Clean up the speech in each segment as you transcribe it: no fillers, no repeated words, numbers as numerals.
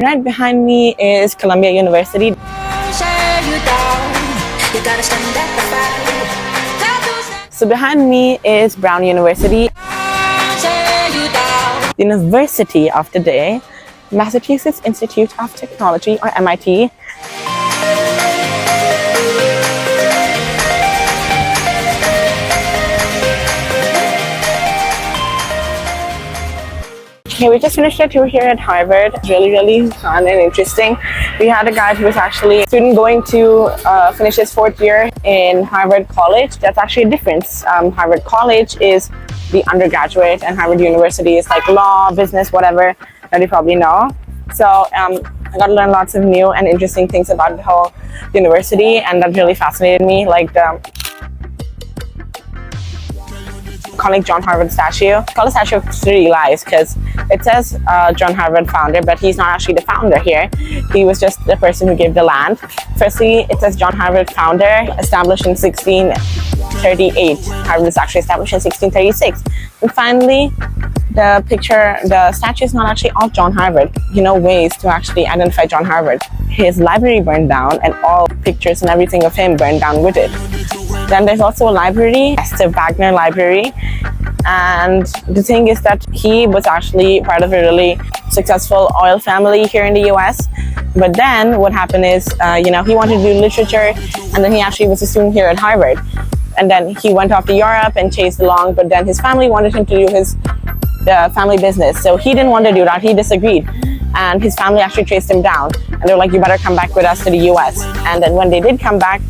Right behind me is Columbia University. So behind me is Brown University. The University of the day, Massachusetts Institute of Technology, or MIT. Okay, we just finished a tour here at Harvard. Really fun and interesting. We had a guy who was actually a student going to finish his 4th year in Harvard College. That's actually a difference. Harvard College is the undergraduate and Harvard University is like law, business, whatever that you probably know. So I got to learn lots of new and interesting things about the whole university, and that really fascinated me. Like the iconic John Harvard statue. It's called a Statue of Three Lives because it says John Harvard founder, but he's not actually the founder here. He was just the person who gave the land. Firstly, it says John Harvard founder, established in 1638. Harvard was actually established in 1636. And finally, the statue is not actually of John Harvard. Ways to actually identify John Harvard. His library burned down and all pictures and everything of him burned down with it. Then there's also a library, the Wagner Library. And the thing is that he was actually part of a really successful oil family here in the US. But then what happened is, he wanted to do literature, and then he actually was a student here at Harvard. And then he went off to Europe and chased along, but then his family wanted him to do his family business. So he didn't want to do that, he disagreed. And his family actually chased him down. And they were like, you better come back with us to the US. And then when they did come back,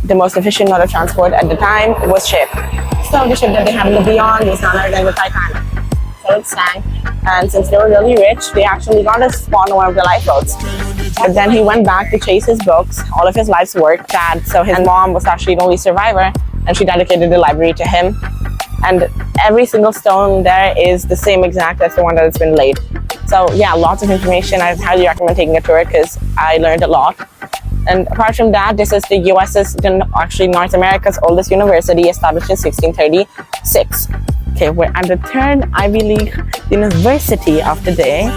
the most efficient mode of transport at the time was ship. So the ship that they happened to be on was none other than the Titanic. So it sank, and since they were really rich, they actually got a spot on one of the lifeboats. But then he went back to chase his books, all of his life's work, Dad. So his mom was actually the only survivor, and she dedicated the library to him. And every single stone there is the same exact as the one that has been laid. So yeah, lots of information. I highly recommend taking a tour because I learned a lot. And apart from that, this is the US's, actually North America's oldest university, established in 1636. Okay, we're at the third Ivy League university of the day,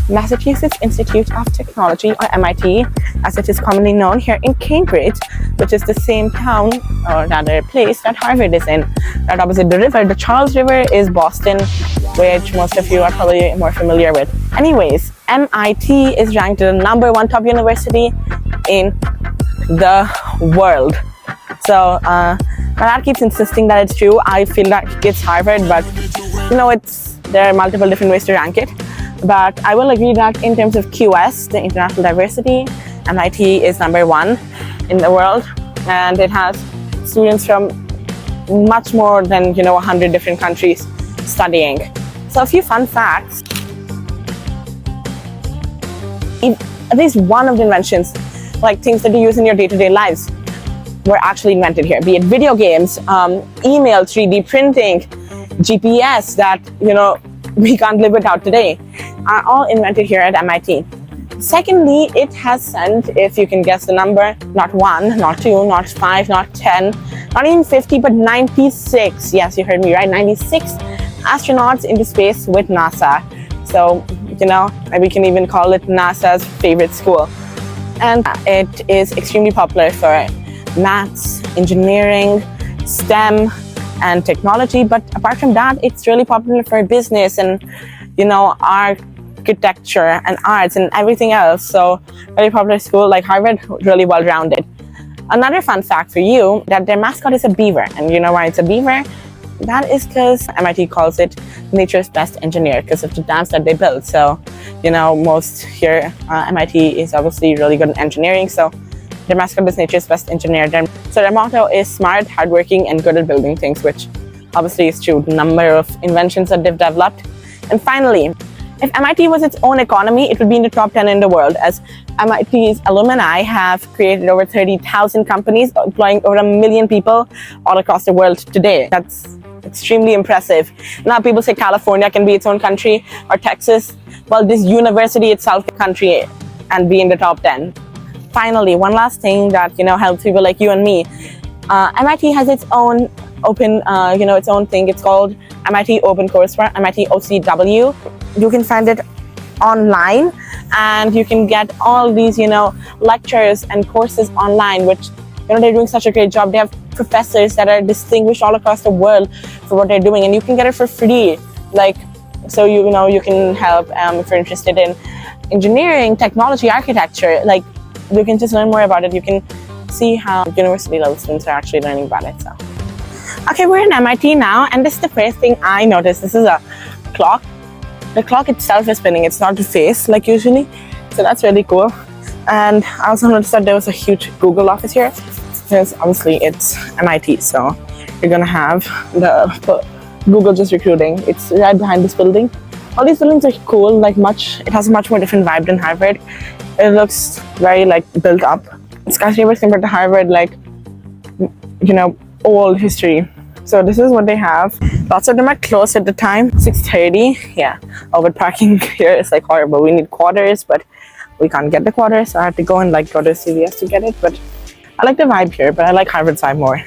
Massachusetts Institute of Technology, or MIT, as it is commonly known, here in Cambridge, which is the same town, or rather place, that Harvard is in. Right opposite the river, the Charles River, is Boston, which most of you are probably more familiar with. Anyways, MIT is ranked the #1 top university in the world. So my dad keeps insisting that it's true. I feel like it's Harvard, but there are multiple different ways to rank it. But I will agree that in terms of QS, the international diversity, MIT is #1 in the world, and it has students from much more than 100 different countries studying. So a few fun facts. At least one of the inventions, like things that you use in your day-to-day lives, were actually invented here. Be it video games, email, 3D printing, GPS that we can't live without today, are all invented here at MIT. Secondly, it has sent, if you can guess the number, not 1, not 2, not 5, not 10, not even 50, but 96. Yes, you heard me right, 96 astronauts into space with NASA. So, we can even call it NASA's favorite school. And it is extremely popular for maths, engineering, STEM, and technology. But apart from that, it's really popular for business and, architecture and arts and everything else. So very popular school like Harvard, really well-rounded. Another fun fact for you, that their mascot is a beaver. And you know why it's a beaver? That is because MIT calls it nature's best engineer because of the dams that they build. So, most here, MIT is obviously really good at engineering. So their mascot is nature's best engineer. So their motto is smart, hardworking, and good at building things, which obviously is true. The number of inventions that they've developed. And finally, if MIT was its own economy, it would be in the top 10 in the world, as MIT's alumni have created over 30,000 companies, employing over 1 million people all across the world today. That's extremely impressive. Now people say California can be its own country, or Texas. Well, this university itself can country and be in the top 10. Finally, one last thing that helps people like you and me. MIT has its own open, its own thing. It's called MIT OpenCourseWare, MIT OCW. You can find it online, and you can get all these, you know, lectures and courses online, which, you know, they're doing such a great job. They have professors that are distinguished all across the world for what they're doing, and you can get it for free. Like, so you know, you can help if you're interested in engineering, technology, architecture. Like, you can just learn more about it. You can see how university level students are actually learning about it. So, okay, we're in MIT now, and this is the first thing I noticed. This is a clock. The clock itself is spinning. It's not the face like usually, so that's really cool. And I also noticed that there was a huge Google office here, because obviously it's MIT, so you're gonna have the Google just recruiting. It's right behind this building. All these buildings are cool. Like, it has a much more different vibe than Harvard. It looks very like built up. Skyscrapers compared to Harvard, like, you know, old history. So this is what they have. Lots of them are closed at the time, 6:30. Yeah. Oh, but parking here is like horrible. We need quarters, but we can't get the quarters, so I had to go and like go to CVS to get it. But I like the vibe here, but I like Harvard's vibe more.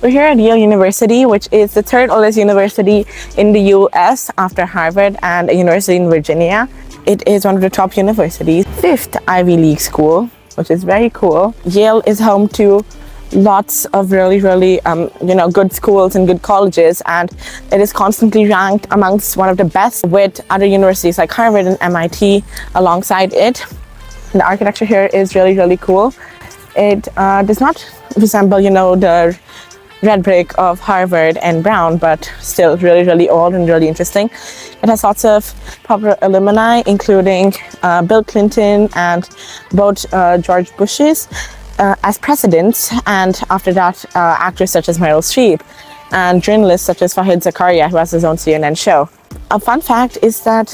We're here at Yale University, which is the third oldest university in the US after Harvard and a university in Virginia. It is one of the top universities, fifth Ivy League school, which is very cool. Yale is home to lots of really, you know, good schools and good colleges, and it is constantly ranked amongst one of the best, with other universities like Harvard and MIT alongside it. The architecture here is really cool. It does not resemble, you know, the red brick of Harvard and Brown, but still really old and really interesting. It has lots of popular alumni, including Bill Clinton and both George Bush's as presidents, and after that actors such as Meryl Streep and journalists such as Fahid Zakaria, who has his own CNN show. A fun fact is that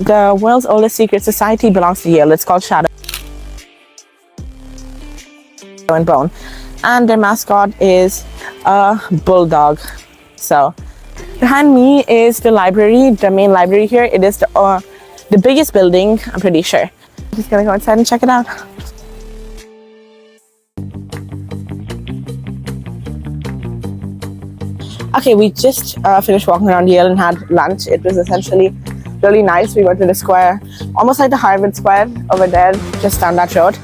the world's oldest secret society belongs to Yale. It's called Shadow and Bone, and their mascot is a bulldog. So behind me is the library, the main library here. It is the biggest building, I'm pretty sure. I'm just gonna go inside and check it out. Okay, we just finished walking around Yale and had lunch. It was essentially really nice. We went to the square, almost like the Harvard Square over there, just down that road.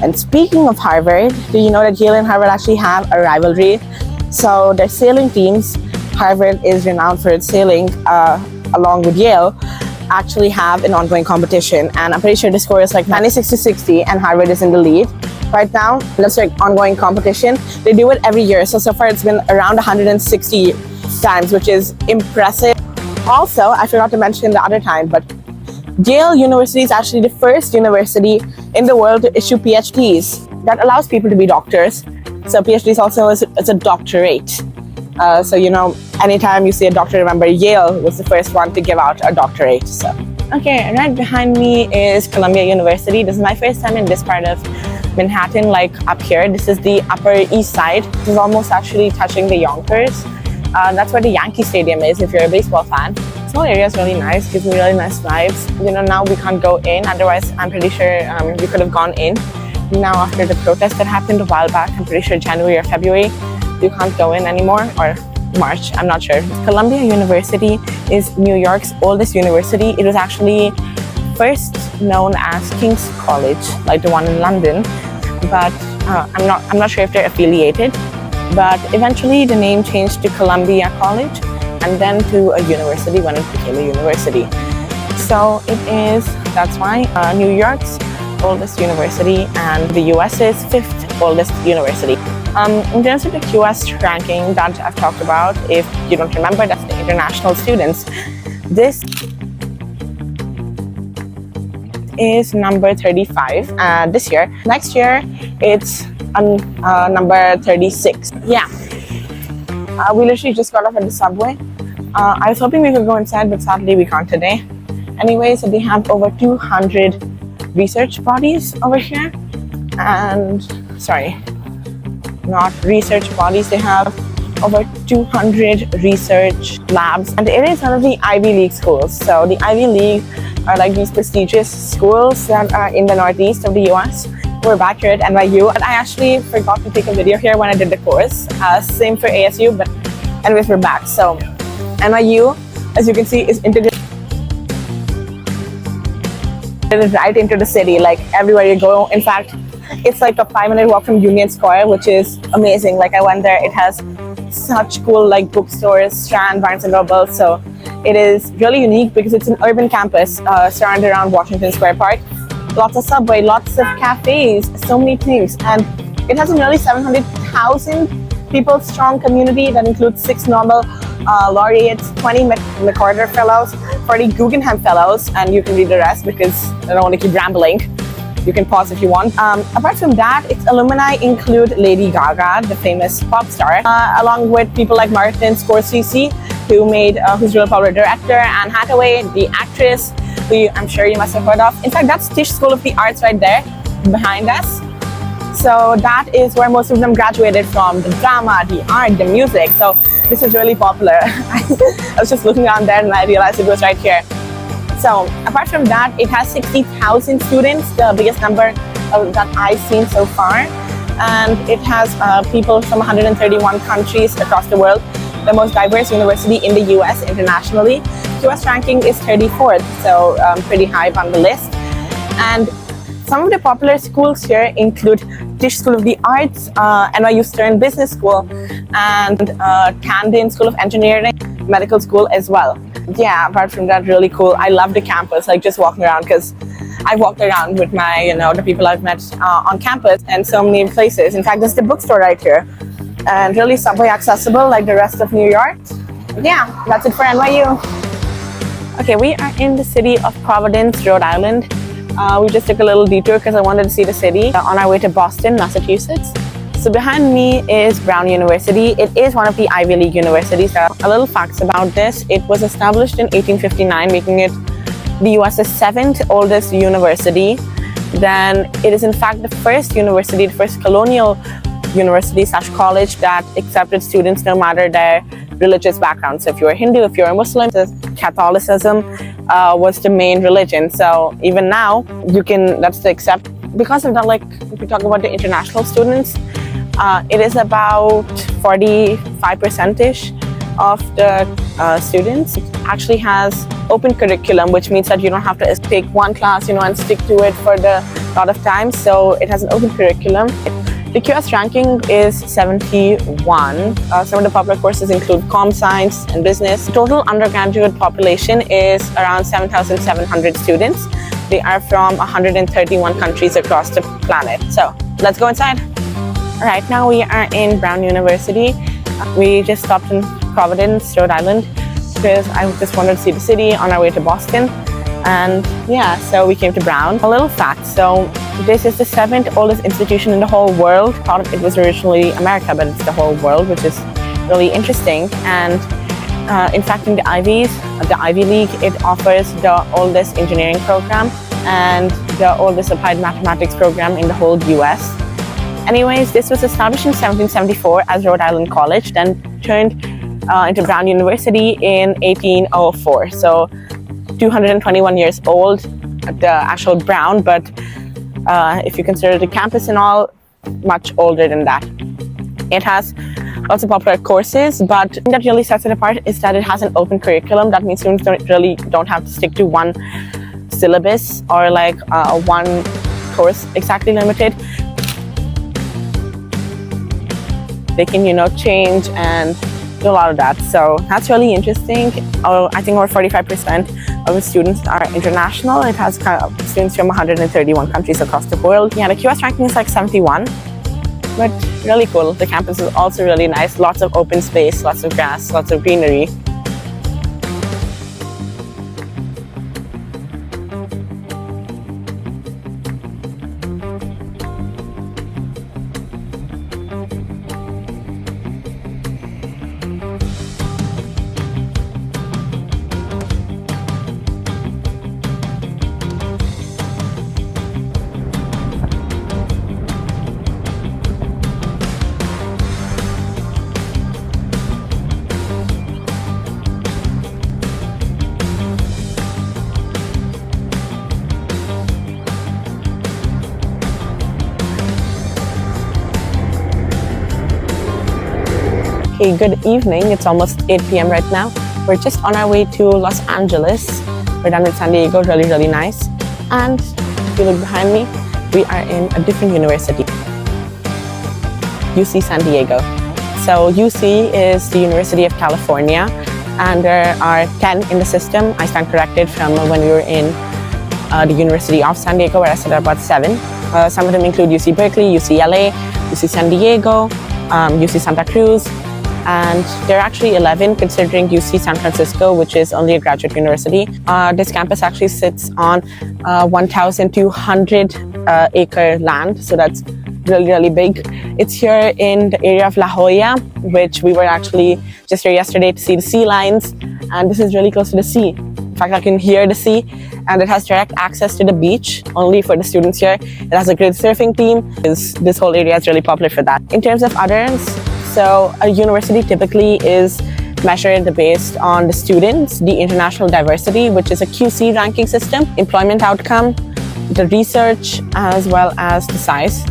And speaking of Harvard, do you know that Yale and Harvard actually have a rivalry? So their sailing teams, Harvard is renowned for its sailing, along with Yale, actually have an ongoing competition. And I'm pretty sure the score is like 96-60, and Harvard is in the lead right now. That's like ongoing competition. They do it every year. So far it's been around 160 times, which is impressive. Also, I forgot to mention the other time, but Yale University is actually the first university in the world to issue PhDs. That allows people to be doctors. So PhD is also a doctorate. So, you know, anytime you see a doctor, remember Yale was the first one to give out a doctorate. So, okay, right behind me is Columbia University. This is my first time in this part of Manhattan, like up here. This is the Upper East Side. This is almost actually touching the Yonkers. That's where the Yankee Stadium is, if you're a baseball fan. This whole area is really nice, gives me really nice vibes. You know, now we can't go in, otherwise I'm pretty sure we could have gone in. Now after the protest that happened a while back, I'm pretty sure January or February, you can't go in anymore, or March, I'm not sure. Columbia University is New York's oldest university. It was actually first known as King's College, like the one in London, but I'm not sure if they're affiliated. But eventually the name changed to Columbia College, and then to a university when it became a university. So it is, that's why, New York's oldest university and the US's fifth oldest university. In terms of the QS ranking that I've talked about, if you don't remember, that's the international students. This is number 35 this year. Next year, it's number 36. Yeah. We literally just got off at the subway. I was hoping we could go inside, but sadly we can't today. Anyway, so they have over 200 research bodies over here. And, sorry, not research bodies. They have over 200 research labs. And it is one of the Ivy League schools. So the Ivy League are like these prestigious schools that are in the northeast of the US. We're back here at NYU, and I actually forgot to take a video here when I did the course. Same for ASU, but anyways, we're back. So NYU, as you can see, is integrated It is right into the city, like everywhere you go. In fact, it's like a 5-minute walk from Union Square, which is amazing. Like I went there, it has such cool like bookstores, Strand, Barnes and Noble. So it is really unique because it's an urban campus surrounded around Washington Square Park. Lots of subway, lots of cafes, so many things, and it has a nearly 700,000 people strong community that includes 6 Nobel laureates, 20 MacArthur Fellows, 40 Guggenheim Fellows, and you can read the rest because I don't want to keep rambling. You can pause if you want. Apart from that, its alumni include Lady Gaga, the famous pop star, along with people like Martin Scorsese, who's real popular director, Anne Hathaway, the actress, who I'm sure you must have heard of. In fact, that's Tisch School of the Arts right there behind us. So that is where most of them graduated from, the drama, the art, the music. So this is really popular. I was just looking around there and I realized it was right here. So apart from that, it has 60,000 students, the biggest number that I've seen so far. And it has people from 131 countries across the world, the most diverse university in the US internationally. QS ranking is 34th, so pretty high on the list. And some of the popular schools here include Tisch School of the Arts, NYU Stern Business School, and Camden School of Engineering, Medical School as well. Yeah, apart from that, really cool. I love the campus, like just walking around, because I walked around with my, the people I've met on campus and so many places. In fact, there's the bookstore right here, and really subway accessible like the rest of New York. Yeah, that's it for NYU. Okay, we are in the city of Providence, Rhode Island. We just took a little detour because I wanted to see the city on our way to Boston, Massachusetts. So behind me is Brown University. It is one of the Ivy League universities. A little facts about this. It was established in 1859, making it the US's 7th oldest university. Then it is in fact the first university, the first colonial university/college that accepted students no matter their religious background. So if you're a Hindu, if you're a Muslim, Catholicism was the main religion. So even now, that's to accept. Because of that, like if we talk about the international students, it is about 45%-ish of the students. It actually has open curriculum, which means that you don't have to take one class, and stick to it for the lot of time. So it has an open curriculum. The QS ranking is 71. Some of the popular courses include comm science and business. The total undergraduate population is around 7,700 students. They are from 131 countries across the planet. So let's go inside. All right, now we are in Brown University. We just stopped in Providence, Rhode Island, because I just wanted to see the city on our way to Boston. And yeah, so we came to Brown. A little fact, so this is the 7th oldest institution in the whole world. I thought it was originally America, but it's the whole world, which is really interesting. And in fact, in the Ivy League, it offers the oldest engineering program and the oldest applied mathematics program in the whole US. Anyways, this was established in 1774 as Rhode Island College, then turned into Brown University in 1804. So 221 years old, the actual Brown, but if you consider the campus and all, much older than that. It has lots of popular courses, but the thing that really sets it apart is that it has an open curriculum. That means students don't have to stick to one syllabus or like one course exactly limited. They can, change and do a lot of that. So that's really interesting. I think over 45% of the students are international. It has students from 131 countries across the world. Yeah, the QS ranking is like 71, but really cool. The campus is also really nice. Lots of open space, lots of grass, lots of greenery. Hey, good evening. It's almost 8 p.m. right now. We're just on our way to Los Angeles. We're done in San Diego, really, really nice. And if you look behind me, we are in a different university, UC San Diego. So UC is the University of California, and there are 10 in the system. I stand corrected from when we were in the University of San Diego, where I said about 7. Some of them include UC Berkeley, UCLA, UC San Diego, UC Santa Cruz, and there are actually 11 considering UC San Francisco, which is only a graduate university. This campus actually sits on 1,200 acre land, so that's really big. It's here in the area of La Jolla, which we were actually just here yesterday to see the sea lions, and this is really close to the sea. In fact, I can hear the sea, and it has direct access to the beach only for the students here. It has a great surfing team. This whole area is really popular for that. In terms of others, so a university typically is measured based on the students, the international diversity, which is a QC ranking system, employment outcome, the research, as well as the size.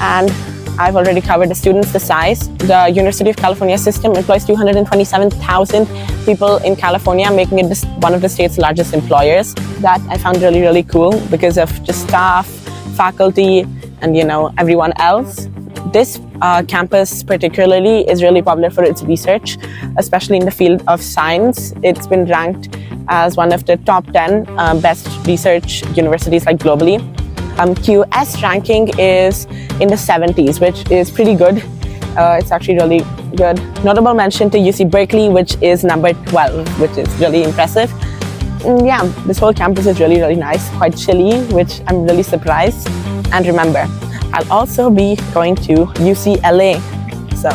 And I've already covered the students, the size. The University of California system employs 227,000 people in California, making it one of the state's largest employers. That I found really cool because of just staff, faculty, and everyone else. This campus particularly is really popular for its research, especially in the field of science. It's been ranked as one of the top 10 best research universities globally. QS ranking is in the 70s, which is pretty good. It's actually really good. Notable mention to UC Berkeley, which is number 12, which is really impressive. Yeah, this whole campus is really nice, quite chilly, which I'm really surprised. And remember, I'll also be going to UCLA, so.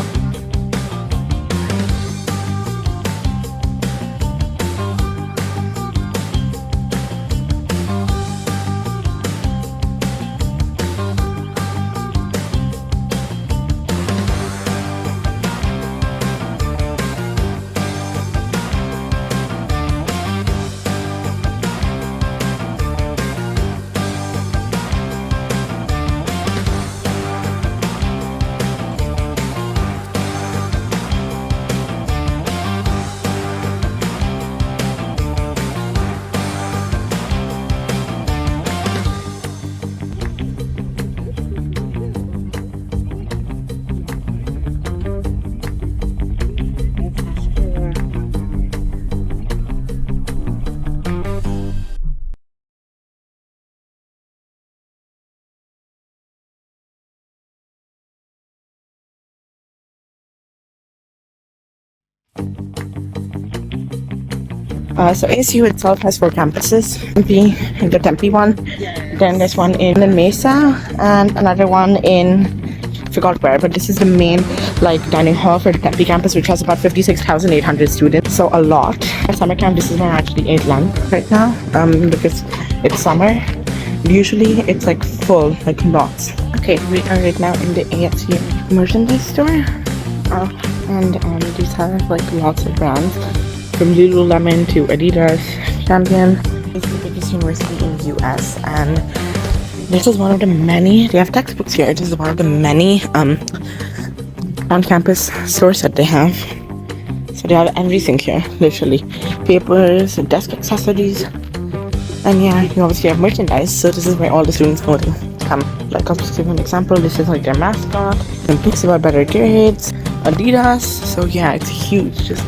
So ASU itself has 4 campuses. The Tempe one, then there's one in Mesa, and another one in, I forgot where, but this is the main dining hall for the Tempe campus, which has about 56,800 students, so a lot. At summer camp, this is where I actually ate lunch right now, because it's summer. Usually it's full, lots. Okay, we are right now in the ASU merchandise store, and these have lots of brands. From Lululemon to Adidas, Champion. It's the biggest university in the US, and this is one of the many, they have textbooks here, this is one of the many on-campus stores that they have. So they have everything here, literally. Papers, desk accessories, and yeah, you obviously have merchandise, so this is where all the students go to come. I'll just give you an example, this is their mascot, and books about better grades, Adidas, so yeah, it's huge, just